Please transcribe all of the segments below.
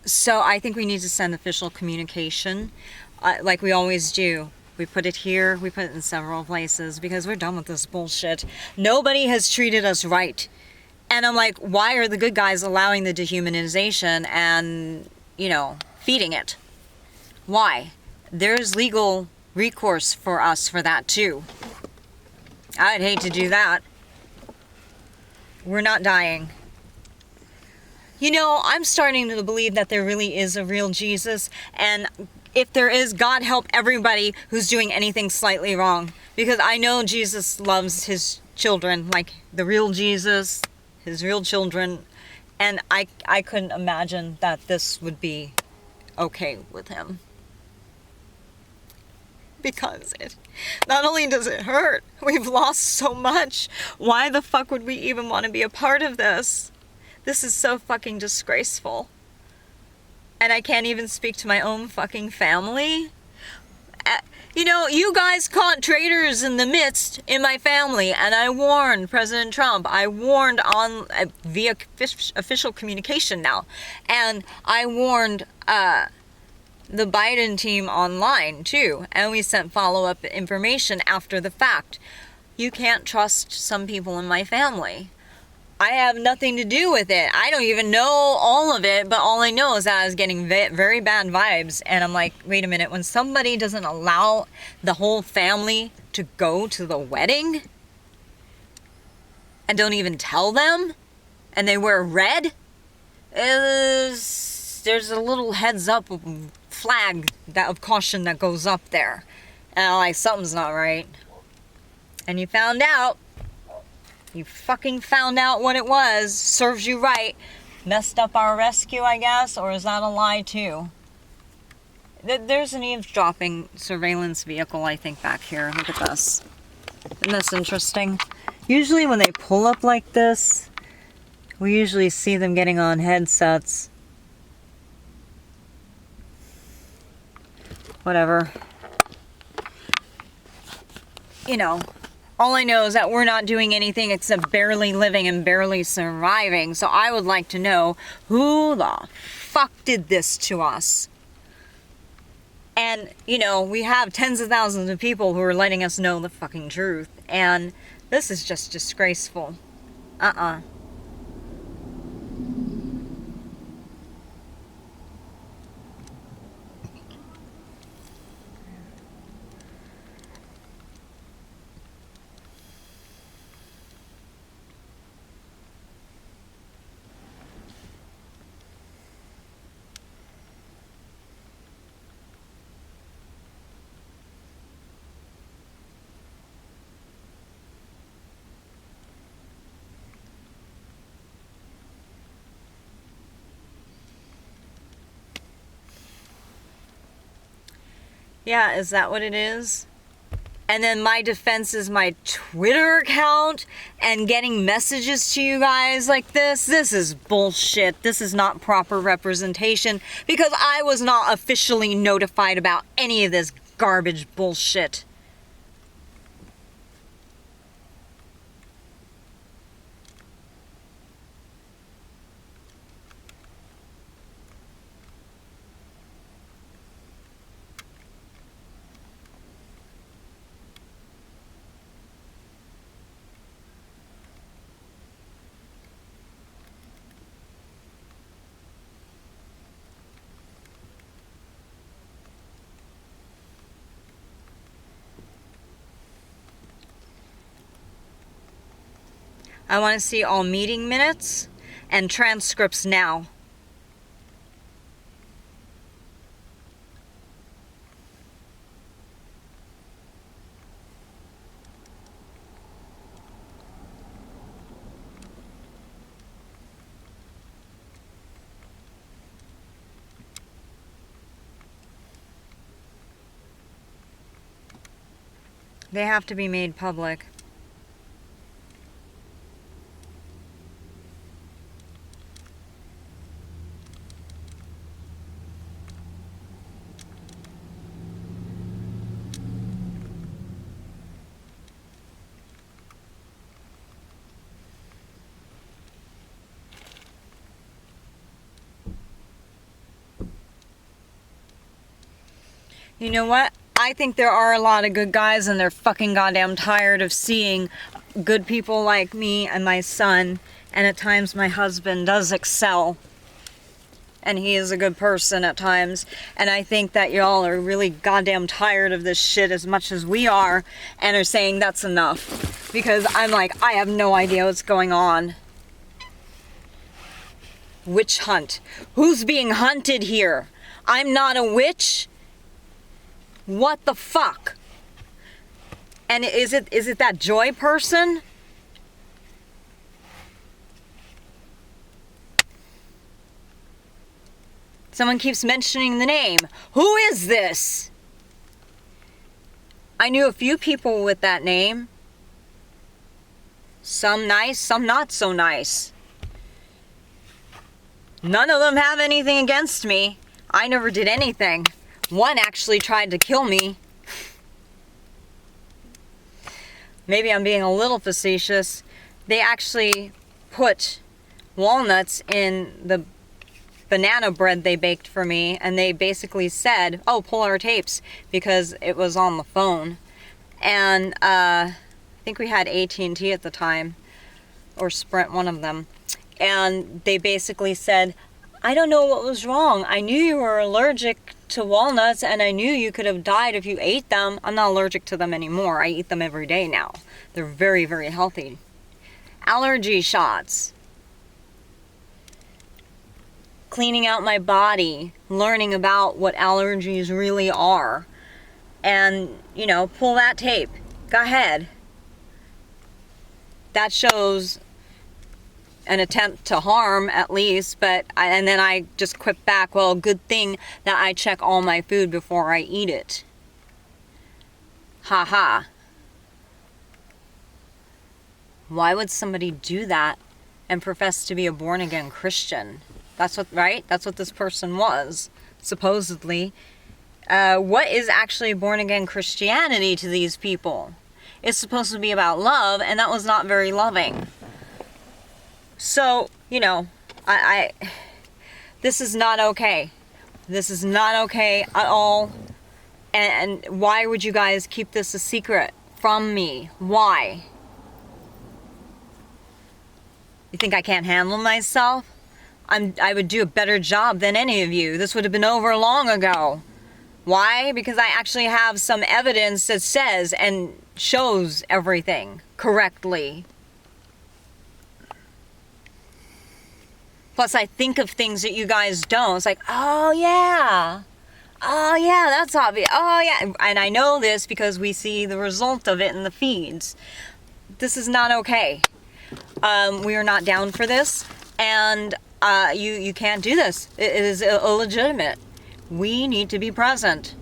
So I think we need to send official communication, like we always do. We put it here, we put it in several places, because we're done with this bullshit. Nobody has treated us right. And I'm like, why are the good guys allowing the dehumanization and, feeding it? Why? There's legal recourse for us for that too. I'd hate to do that. We're not dying. I'm starting to believe that there really is a real Jesus, and if there is, God help everybody who's doing anything slightly wrong. Because I know Jesus loves his children, like the real Jesus, his real children, and I couldn't imagine that this would be okay with him. Because not only does it hurt, we've lost so much. Why the fuck would we even want to be a part of this? This is so fucking disgraceful. And I can't even speak to my own fucking family. You guys caught traitors in the midst in my family, and I warned President Trump. I warned on via official communication now, and I warned the Biden team online too, and we sent follow-up information after the fact. You can't trust some people in my family. I have nothing to do with it. I don't even know all of it, but all I know is that I was getting very bad vibes. And I'm like, wait a minute, when somebody doesn't allow the whole family to go to the wedding and don't even tell them, and they wear red, there's a little heads up flag of caution that goes up there. And I'm like, something's not right. And you found out. You fucking found out what it was. Serves you right. Messed up our rescue, I guess? Or is that a lie, too? There's an eavesdropping surveillance vehicle, I think, back here. Look at this. Isn't this interesting? Usually when they pull up like this, we usually see them getting on headsets. Whatever. All I know is that we're not doing anything except barely living and barely surviving. So I would like to know, who the fuck did this to us? And, we have tens of thousands of people who are letting us know the fucking truth. And this is just disgraceful. Yeah, is that what it is? And then my defense is my Twitter account and getting messages to you guys like this. This is bullshit. This is not proper representation because I was not officially notified about any of this garbage bullshit. I want to see all meeting minutes and transcripts now. They have to be made public. You know what? I think there are a lot of good guys, and they're fucking goddamn tired of seeing good people like me and my son, and at times my husband does excel. And he is a good person at times. And I think that y'all are really goddamn tired of this shit as much as we are, and are saying that's enough. Because I'm like, I have no idea what's going on. Witch hunt. Who's being hunted here? I'm not a witch? What the fuck? And is it that Joy person? Someone keeps mentioning the name. Who is this? I knew a few people with that name. Some nice, some not so nice. None of them have anything against me. I never did anything. One actually tried to kill me. Maybe I'm being a little facetious. They actually put walnuts in the banana bread they baked for me, and they basically said, oh, pull our tapes, because it was on the phone. And I think we had AT&T at the time, or Sprint, one of them. And they basically said, I don't know what was wrong. I knew you were allergic to walnuts, and I knew you could have died if you ate them. I'm not allergic to them anymore. I eat them every day now. They're very, very healthy. Allergy shots. Cleaning out my body, learning about what allergies really are. And, you know, pull that tape. Go ahead. That shows an attempt to harm, at least, and then I just quip back, well, good thing that I check all my food before I eat it. Ha ha. Why would somebody do that and profess to be a born-again Christian? That's what, right? That's what this person was, supposedly. What is actually born-again Christianity to these people? It's supposed to be about love, and that was not very loving. So, you know, this is not okay. This is not okay at all. And why would you guys keep this a secret from me? Why? You think I can't handle myself? I would do a better job than any of you. This would have been over long ago. Why? Because I actually have some evidence that says and shows everything correctly. Plus, I think of things that you guys don't. It's like, oh yeah, that's obvious. Oh yeah, and I know this because we see the result of it in the feeds. This is not okay. We are not down for this, and you can't do this. It is illegitimate. We need to be present.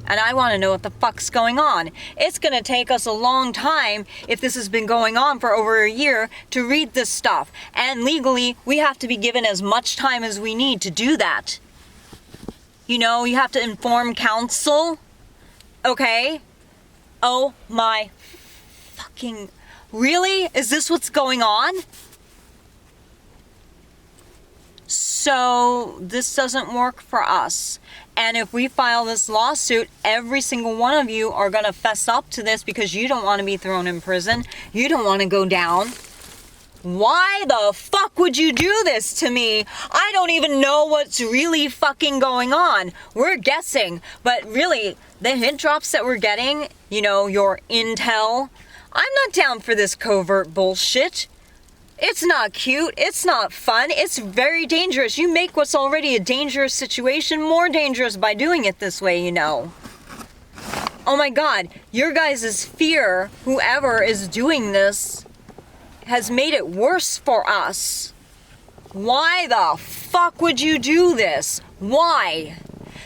And I want to know what the fuck's going on. It's going to take us a long time, if this has been going on for over a year, to read this stuff. And legally, we have to be given as much time as we need to do that. You know, you have to inform counsel. Okay? Oh my fucking... Really? Is this what's going on? So, this doesn't work for us. And if we file this lawsuit, every single one of you are going to fess up to this because you don't want to be thrown in prison. You don't want to go down. Why the fuck would you do this to me? I don't even know what's really fucking going on. We're guessing. But really, the hint drops that we're getting, you know, your intel, I'm not down for this covert bullshit. It's not cute. It's not fun. It's very dangerous. You make what's already a dangerous situation more dangerous by doing it this way, you know. Oh my god, your guys' fear, whoever is doing this, has made it worse for us. Why the fuck would you do this? Why?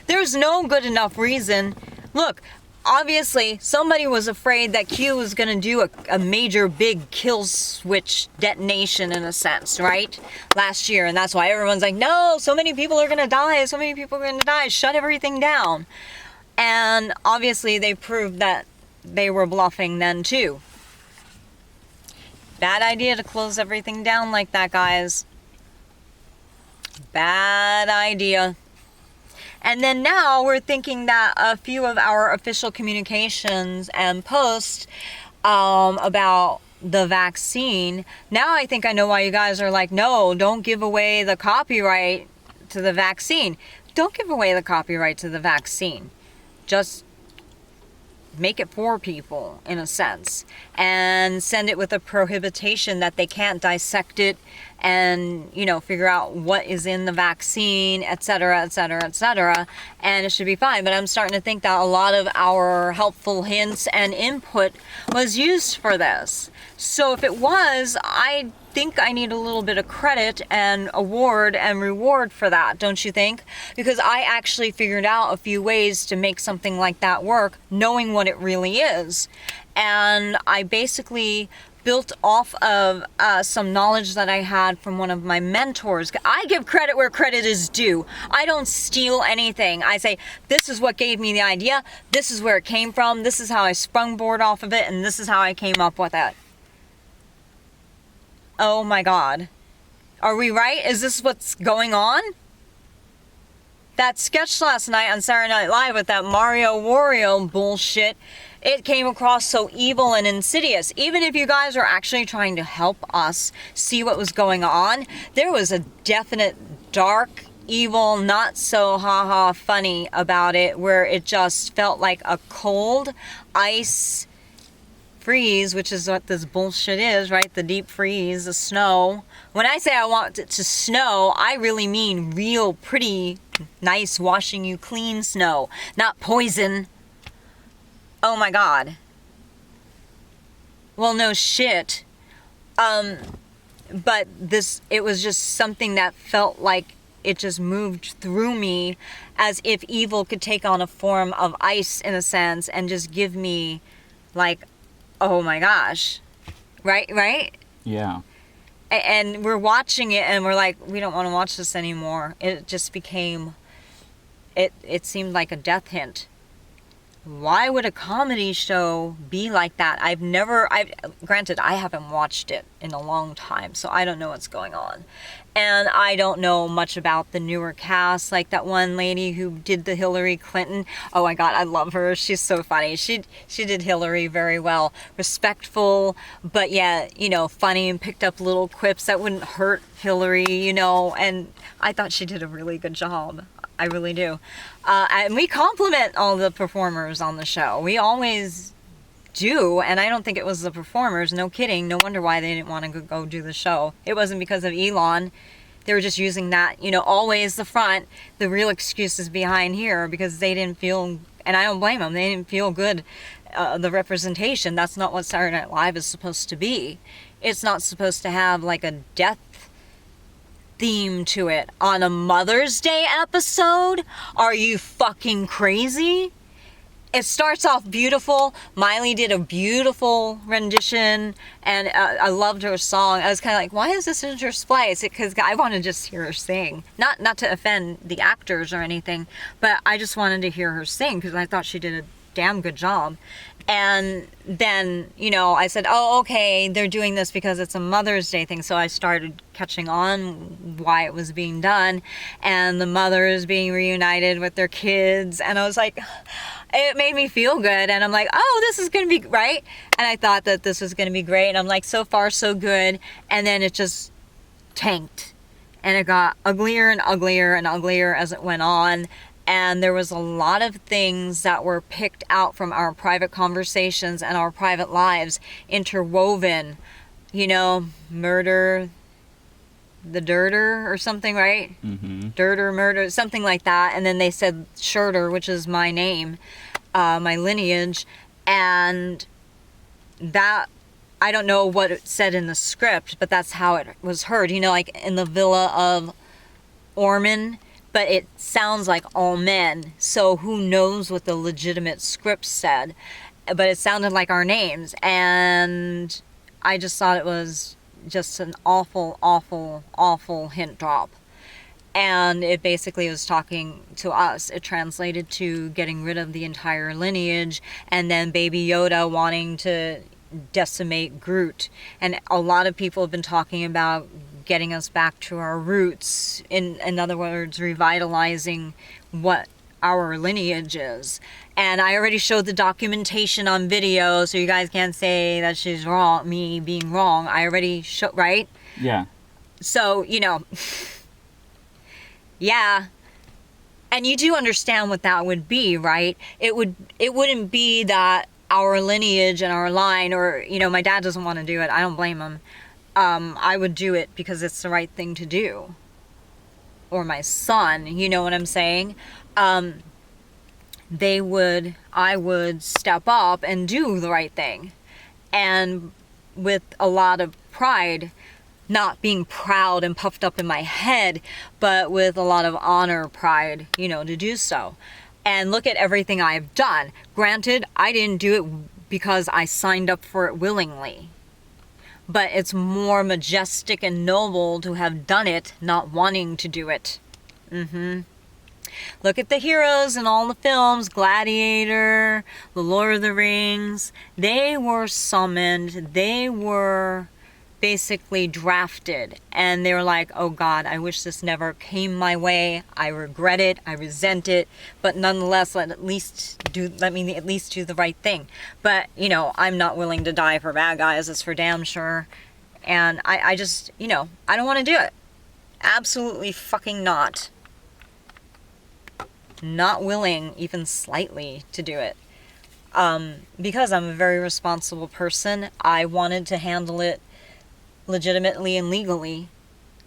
There's no good enough reason. Look, obviously, somebody was afraid that Q was going to do a major big kill switch detonation in a sense, right? Last year, and that's why everyone's like, no, so many people are going to die, so many people are going to die, shut everything down. And obviously, they proved that they were bluffing then too. Bad idea to close everything down like that, guys. Bad idea. And then now we're thinking that a few of our official communications and posts about the vaccine, now I think I know why you guys are like, no, don't give away the copyright to the vaccine. Don't give away the copyright to the vaccine. Just make it for people, in a sense, and send it with a prohibition that they can't dissect it and, you know, figure out what is in the vaccine, etc., etc., etc., and it should be fine. But I'm starting to think that a lot of our helpful hints and input was used for this. So if it was, I think I need a little bit of credit and award and reward for that, don't you think? Because I actually figured out a few ways to make something like that work, knowing what it really is. And I basically built off of some knowledge that I had from one of my mentors. I give credit where credit is due. I don't steal anything. I say, this is what gave me the idea, this is where it came from, this is how I sprungboard off of it, and this is how I came up with it. Oh my God. Are we right? Is this what's going on? That sketch last night on Saturday Night Live with that Mario Wario bullshit, it came across so evil and insidious. Even if you guys are actually trying to help us see what was going on, there was a definite dark, evil, not so ha-ha funny about it, where it just felt like a cold ice freeze, which is what this bullshit is, right? The deep freeze, the snow. When I say I want it to snow, I really mean real pretty, nice, washing you clean snow, not poison. Oh my God. Well, no shit. But it was just something that felt like it just moved through me, as if evil could take on a form of ice, in a sense, and just give me, like, oh my gosh. Right? Yeah. And we're watching it and we're like, we don't want to watch this anymore. It just became, it seemed like a death hint. Why would a comedy show be like that? Granted, I haven't watched it in a long time, so I don't know what's going on. And I don't know much about the newer cast, like that one lady who did the Hillary Clinton. Oh my God, I love her. She's so funny. She did Hillary very well. Respectful, but yeah, you know, funny, and picked up little quips that wouldn't hurt Hillary, you know, and I thought she did a really good job. I really do. And we compliment all the performers on the show. We always do, and I don't think it was the performers. No kidding. No wonder why they didn't want to go do the show. It wasn't because of Elon. They were just using that, you know, always the front. The real excuse is behind here, because they didn't feel, and I don't blame them, they didn't feel good, the representation. That's not what Saturday Night Live is supposed to be. It's not supposed to have like a death theme to it on a Mother's Day episode. Are you fucking crazy? It starts off beautiful. Miley did a beautiful rendition, and I loved her song. I was kind of like, why is this interspliced? Because I want to just hear her sing. Not to offend the actors or anything, but I just wanted to hear her sing because I thought she did a damn good job. And then, you know, I said, oh, okay, they're doing this because it's a Mother's Day thing. So I started catching on why it was being done, and the mothers being reunited with their kids. And I was like, it made me feel good. And I'm like, oh, this is going to be right. And I thought that this was going to be great. And I'm like, so far, so good. And then it just tanked. And it got uglier and uglier and uglier as it went on. And there was a lot of things that were picked out from our private conversations and our private lives, interwoven. You know, murder, the dirter or something, right? Mm-hmm. Dirter, murder, something like that. And then they said Shirter, which is my name, my lineage. And that, I don't know what it said in the script, but that's how it was heard. You know, like in the villa of Orman, but it sounds like all men. So who knows what the legitimate script said. But it sounded like our names. And I just thought it was just an awful, awful, awful hint drop. And it basically was talking to us. It translated to getting rid of the entire lineage, and then Baby Yoda wanting to, decimate Groot. And a lot of people have been talking about getting us back to our roots. In other words, revitalizing what our lineage is. And I already showed the documentation on video, so you guys can't say that she's wrong, me being wrong. I already showed, right? Yeah. So, yeah. And you do understand what that would be, right? It wouldn't be that our lineage and our line, or, my dad doesn't want to do it. I don't blame him. I would do it because it's the right thing to do. Or my son, you know what I'm saying? I would step up and do the right thing. And with a lot of pride, not being proud and puffed up in my head, but with a lot of honor, pride, to do so. And look at everything I've done. Granted, I didn't do it because I signed up for it willingly. But it's more majestic and noble to have done it, not wanting to do it. Look at the heroes in all the films, Gladiator, The Lord of the Rings. They were summoned, they were basically drafted, and they were like, oh God, I wish this never came my way. I regret it, I resent it, but nonetheless, let me at least do the right thing. But, I'm not willing to die for bad guys, that's for damn sure. And I just, I don't want to do it. Absolutely fucking not. Not willing, even slightly, to do it. Because I'm a very responsible person, I wanted to handle it legitimately and legally,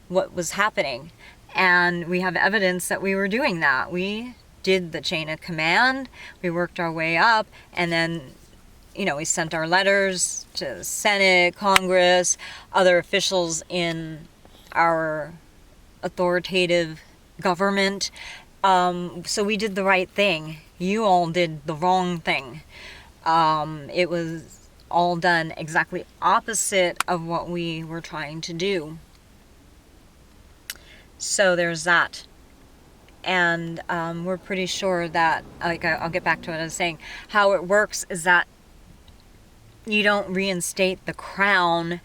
what was happening. And we have evidence that we were doing that. We did the chain of command, we worked our way up, and then, we sent our letters to the Senate, Congress, other officials in our authoritative government. So we did the right thing. You all did the wrong thing. It was all done exactly opposite of what we were trying to do. So there's that. And we're pretty sure that, I'll get back to what I was saying, how it works is that you don't reinstate the crown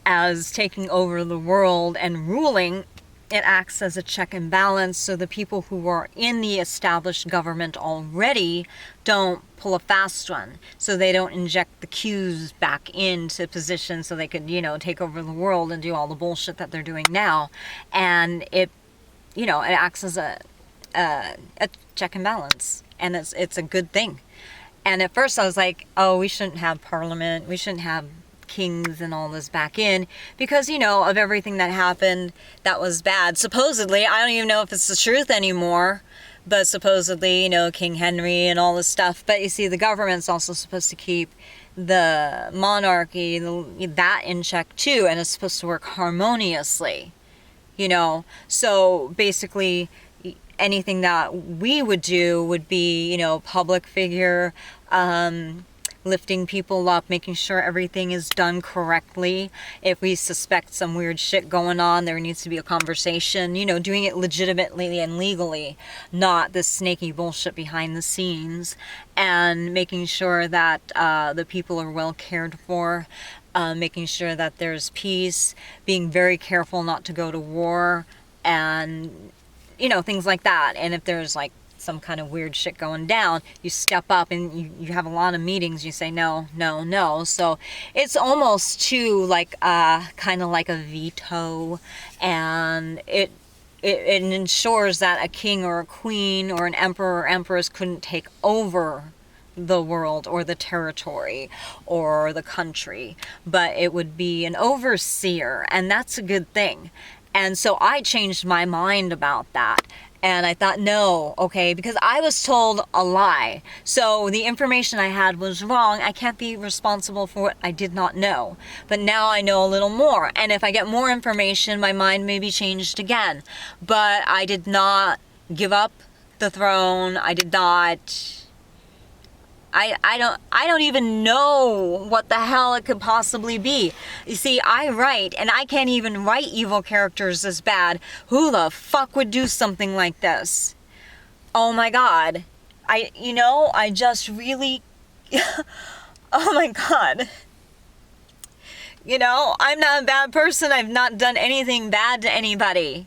as taking over the world and ruling. It acts as a check and balance, so the people who are in the established government already don't pull a fast one. So they don't inject the cues back into position so they could, take over the world and do all the bullshit that they're doing now. And it acts as a check and balance. And it's a good thing. And at first I was like, oh, we shouldn't have parliament. We shouldn't have kings and all this back in, because of everything that happened that was bad. Supposedly, I don't even know if it's the truth anymore, but supposedly, King Henry and all this stuff. But you see, the government's also supposed to keep the monarchy, that in check too, and it's supposed to work harmoniously, so basically anything that we would do would be, public figure, lifting people up, making sure everything is done correctly. If we suspect some weird shit going on, there needs to be a conversation, doing it legitimately and legally, not this snaky bullshit behind the scenes, and making sure that the people are well cared for, making sure that there's peace, being very careful not to go to war, and, things like that. And if there's some kind of weird shit going down, you step up and you have a lot of meetings, you say no, no, no. So it's almost too kind of like a veto, and it ensures that a king or a queen or an emperor or empress couldn't take over the world or the territory or the country, but it would be an overseer, and that's a good thing. And so I changed my mind about that. And I thought, no, okay, because I was told a lie. So the information I had was wrong. I can't be responsible for what I did not know. But now I know a little more. And if I get more information, my mind may be changed again. But I did not give up the throne. I did not... I don't even know what the hell it could possibly be. You see, I write, and I can't even write evil characters this bad. Who the fuck would do something like this? Oh my God. I just really... oh my God. You know, I'm not a bad person. I've not done anything bad to anybody.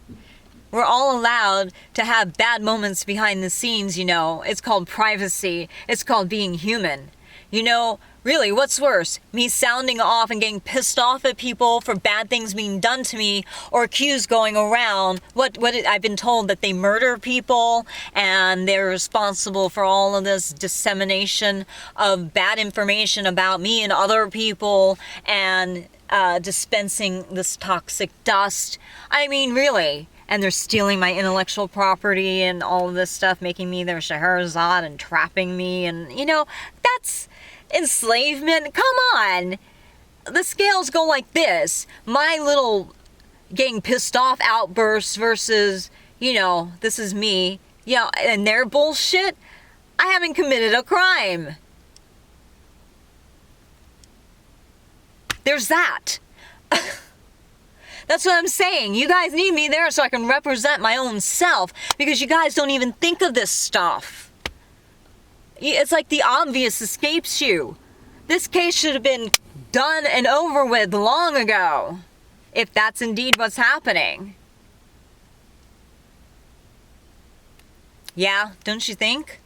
We're all allowed to have bad moments behind the scenes, you know. It's called privacy. It's called being human. You know, really, what's worse? Me sounding off and getting pissed off at people for bad things being done to me, or accused going around. I've been told that they murder people and they're responsible for all of this dissemination of bad information about me and other people, and dispensing this toxic dust. I mean, really. And they're stealing my intellectual property and all of this stuff, making me their Scheherazade and trapping me. And, you know, that's enslavement. Come on. The scales go like this. My little getting pissed off outbursts versus, you know, this is me. You know, and their bullshit. I haven't committed a crime. There's that. That's what I'm saying. You guys need me there so I can represent my own self, because you guys don't even think of this stuff. It's like the obvious escapes you. This case should have been done and over with long ago, if that's indeed what's happening. Yeah, don't you think?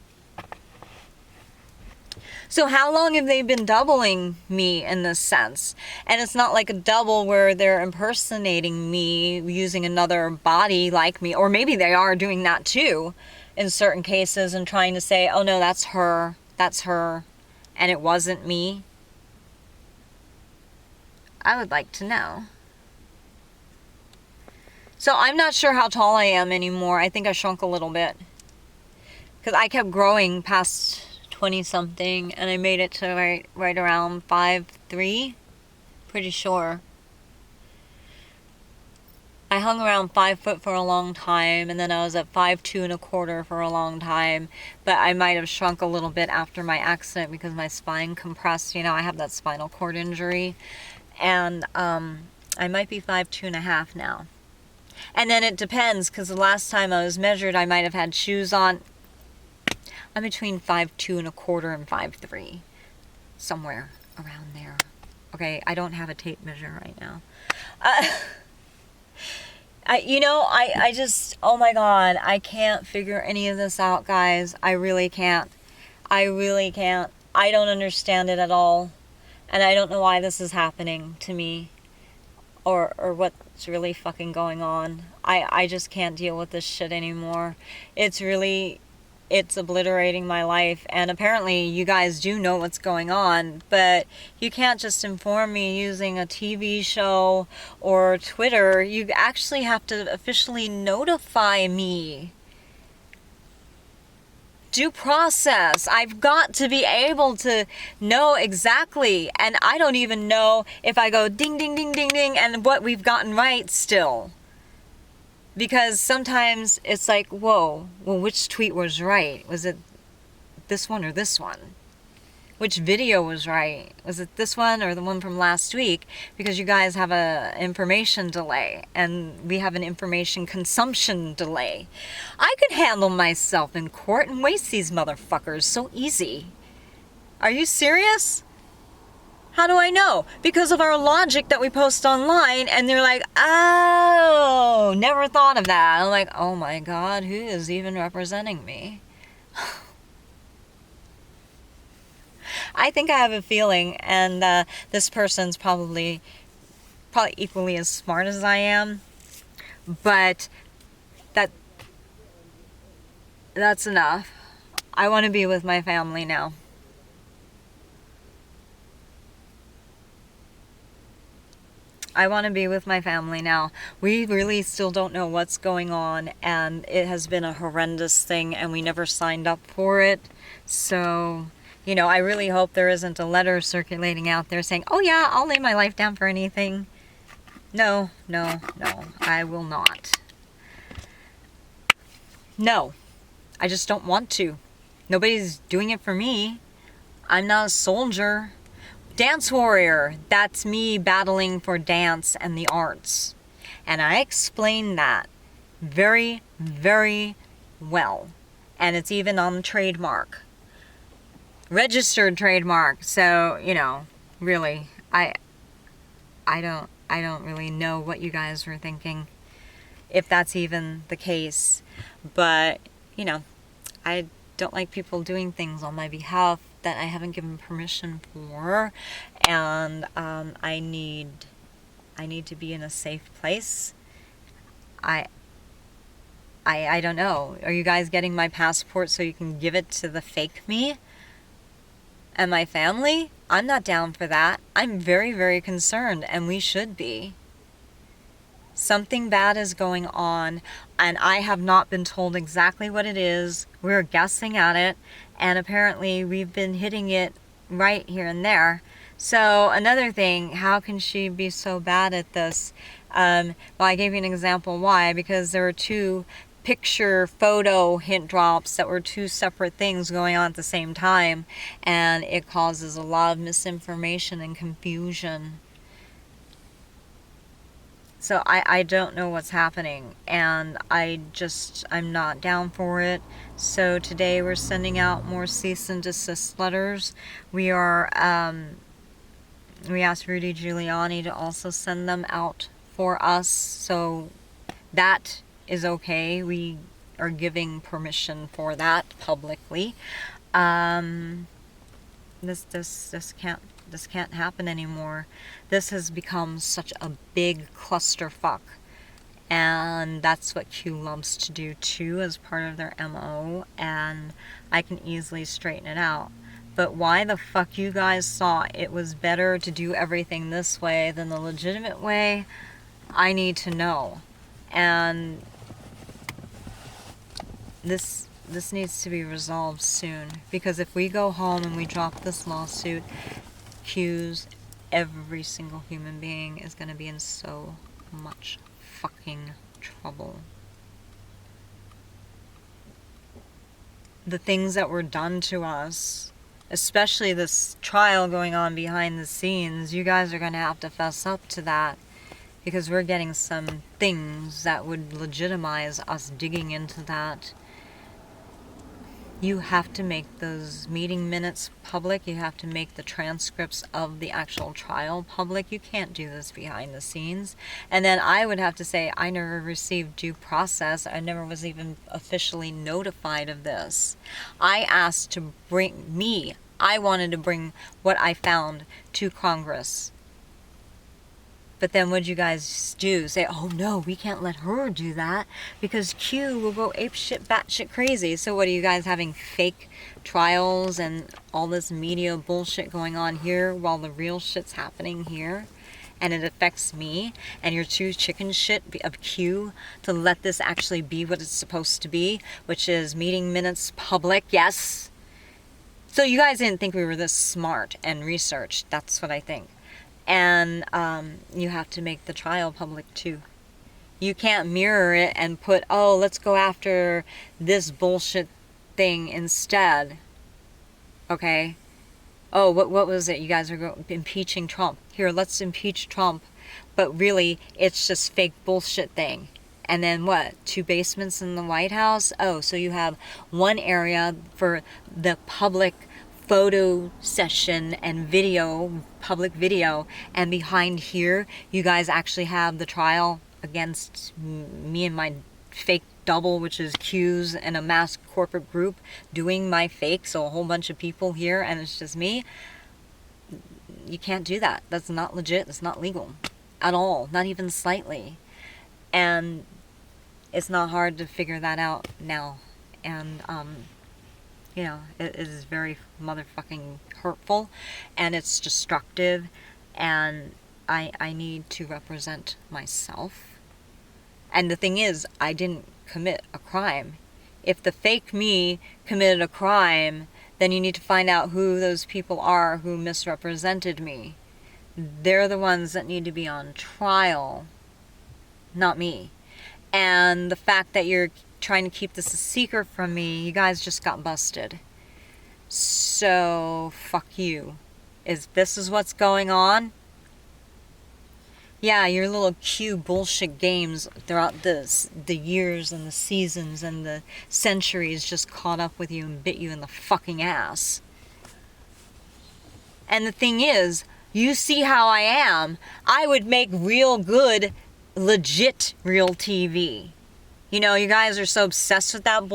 So how long have they been doubling me in this sense? And it's not like a double where they're impersonating me using another body like me. Or maybe they are doing that too in certain cases and trying to say, oh no, that's her, and it wasn't me. I would like to know. So I'm not sure how tall I am anymore. I think I shrunk a little bit. Because I kept growing past 20-something, and I made it to right around 5'3", pretty sure. I hung around 5 foot for a long time, and then I was at 5'2 1/4" for a long time, but I might have shrunk a little bit after my accident because my spine compressed. You know, I have that spinal cord injury, and I might be 5'2 1/2" now. And then it depends, because the last time I was measured, I might have had shoes on. I'm between 5'2 1/4" and 5'3", somewhere around there. Okay, I don't have a tape measure right now. I just, oh my God, I can't figure any of this out, guys. I really can't. I don't understand it at all. And I don't know why this is happening to me. Or what's really fucking going on. I just can't deal with this shit anymore. It's obliterating my life, and apparently you guys do know what's going on, but you can't just inform me using a TV show or Twitter. You actually have to officially notify me. Due process. I've got to be able to know exactly, and I don't even know if I go ding, ding, ding, ding, ding, and what we've gotten right still. Because sometimes it's like, whoa, well, which tweet was right? Was it this one or this one? Which video was right? Was it this one or the one from last week? Because you guys have a information delay, and we have an information consumption delay. I could handle myself in court and waste these motherfuckers so easy. Are you serious? How do I know? Because of our logic that we post online, and they're like, oh, never thought of that. I'm like, oh my God, who is even representing me? I think I have a feeling, and this person's probably equally as smart as I am, but that's enough. I want to be with my family now. I want to be with my family now. We really still don't know what's going on, and it has been a horrendous thing, and we never signed up for it. So, you know, I really hope there isn't a letter circulating out there saying, oh yeah, I'll lay my life down for anything. No, I will not. No, I just don't want to. Nobody's doing it for me. I'm not a soldier. DanceWarrior, that's me battling for dance and the arts. And I explain that very, very well. And it's even on the trademark. Registered trademark. So, you know, really, I don't really know what you guys were thinking, if that's even the case. But, you know, I don't like people doing things on my behalf that I haven't given permission for, and I need to be in a safe place. I don't know. Are you guys getting my passport so you can give it to the fake me and my family? I'm not down for that. I'm very, very concerned, and we should be. Something bad is going on, and I have not been told exactly what it is. We're guessing at it, and apparently we've been hitting it right here and there. So another thing, how can she be so bad at this? Well, I gave you an example why, because there were two picture photo hint drops that were two separate things going on at the same time, and it causes a lot of misinformation and confusion. So I don't know what's happening, and I'm not down for it. So today we're sending out more cease and desist letters. We asked Rudy Giuliani to also send them out for us, so that is okay. We are giving permission for that publicly. This can't happen anymore. This has become such a big clusterfuck, and that's what Q loves to do too as part of their MO, and I can easily straighten it out. But why the fuck you guys thought it was better to do everything this way than the legitimate way, I need to know. And this needs to be resolved soon, because if we go home and we drop this lawsuit, Q's, every single human being is going to be in so much fucking trouble. The things that were done to us, especially this trial going on behind the scenes, you guys are going to have to fess up to that, because we're getting some things that would legitimize us digging into that. You have to make those meeting minutes public. You have to make the transcripts of the actual trial public. You can't do this behind the scenes. And then I would have to say, I never received due process. I never was even officially notified of this. I asked to I wanted to bring what I found to Congress. But then what'd you guys do? Say, oh no, we can't let her do that because Q will go apeshit, batshit crazy. So what are you guys having, fake trials and all this media bullshit going on here while the real shit's happening here? And it affects me, and you're too chicken shit of Q to let this actually be what it's supposed to be, which is meeting minutes public, yes? So you guys didn't think we were this smart and researched. That's what I think. And you have to make the trial public too. You can't mirror it and put, oh, let's go after this bullshit thing instead. Okay? Oh, what was it? You guys are impeaching Trump. Here, let's impeach Trump. But really, it's just fake bullshit thing. And then what? 2 basements in the White House? Oh, so you have one area for the public photo session and video, public video, and behind here you guys actually have the trial against me and my fake double, which is Q's and a masked corporate group doing my fake, so a whole bunch of people here and it's just me. You can't do that. That's not legit. That's not legal at all, not even slightly. And it's not hard to figure that out now. And you know, it is very motherfucking hurtful, and it's destructive, and I need to represent myself. And the thing is, I didn't commit a crime. If the fake me committed a crime, then you need to find out who those people are who misrepresented me. They're the ones that need to be on trial, not me. And the fact that you're trying to keep this a secret from me, you guys just got busted. So, fuck you. This is what's going on? Yeah, your little Q bullshit games throughout the years and the seasons and the centuries just caught up with you and bit you in the fucking ass. And the thing is, You see how I am. I would make real good, legit real TV. You know, you guys are so obsessed with that bull.